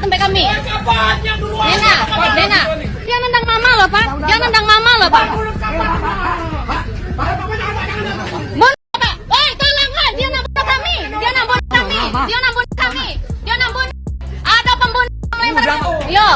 sampai kami. Dena. Dia nendang mama loh, Pak. Bunuh, Pak. Tolong, Pak. Dia nabrak kami. Dia nabun. Ada pembunuh melempar. Yo.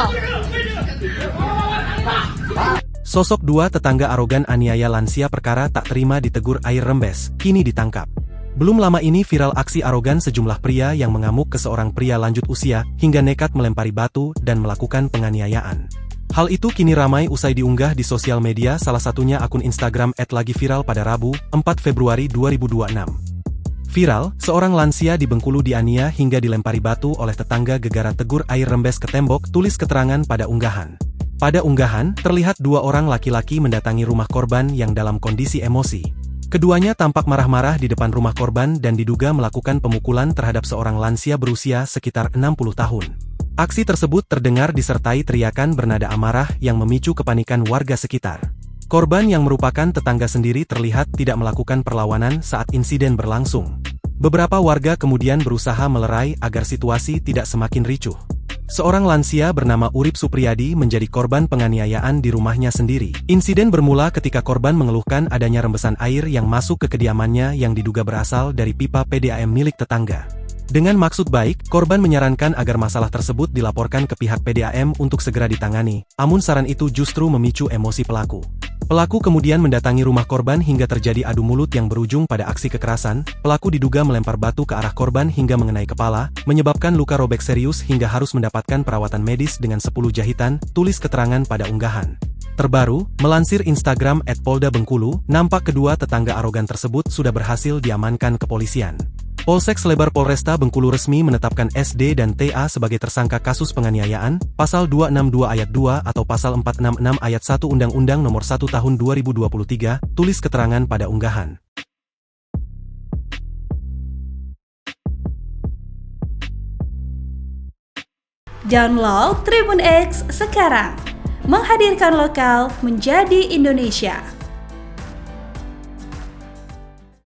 Sosok dua tetangga arogan aniaya lansia perkara tak terima ditegur air rembes, kini ditangkap. Belum lama ini viral aksi arogan sejumlah pria yang mengamuk ke seorang pria lanjut usia hingga nekat melempari batu dan melakukan penganiayaan. Hal itu kini ramai usai diunggah di sosial media, salah satunya akun Instagram @lagiviral pada Rabu, 4 Februari 2026. Viral, seorang lansia di Bengkulu dianiaya hingga dilempari batu oleh tetangga gegara tegur air rembes ke tembok, tulis keterangan pada unggahan. Pada unggahan, terlihat dua orang laki-laki mendatangi rumah korban yang dalam kondisi emosi. Keduanya tampak marah-marah di depan rumah korban dan diduga melakukan pemukulan terhadap seorang lansia berusia sekitar 60 tahun. Aksi tersebut terdengar disertai teriakan bernada amarah yang memicu kepanikan warga sekitar. Korban yang merupakan tetangga sendiri terlihat tidak melakukan perlawanan saat insiden berlangsung. Beberapa warga kemudian berusaha melerai agar situasi tidak semakin ricuh. Seorang lansia bernama Urip Supriyadi menjadi korban penganiayaan di rumahnya sendiri. Insiden bermula ketika korban mengeluhkan adanya rembesan air yang masuk ke kediamannya yang diduga berasal dari pipa PDAM milik tetangga. Dengan maksud baik, korban menyarankan agar masalah tersebut dilaporkan ke pihak PDAM untuk segera ditangani, namun saran itu justru memicu emosi pelaku. Pelaku kemudian mendatangi rumah korban hingga terjadi adu mulut yang berujung pada aksi kekerasan. Pelaku diduga melempar batu ke arah korban hingga mengenai kepala, menyebabkan luka robek serius hingga harus mendapatkan perawatan medis dengan 10 jahitan, tulis keterangan pada unggahan. Terbaru, melansir Instagram @Polda Bengkulu, nampak kedua tetangga arogan tersebut sudah berhasil diamankan kepolisian. Polsek Slebar Polresta Bengkulu resmi menetapkan SD dan TA sebagai tersangka kasus penganiayaan, pasal 262 ayat 2 atau pasal 466 ayat 1 Undang-Undang Nomor 1 Tahun 2023, tulis keterangan pada unggahan. Download Tribun X sekarang, menghadirkan lokal menjadi Indonesia.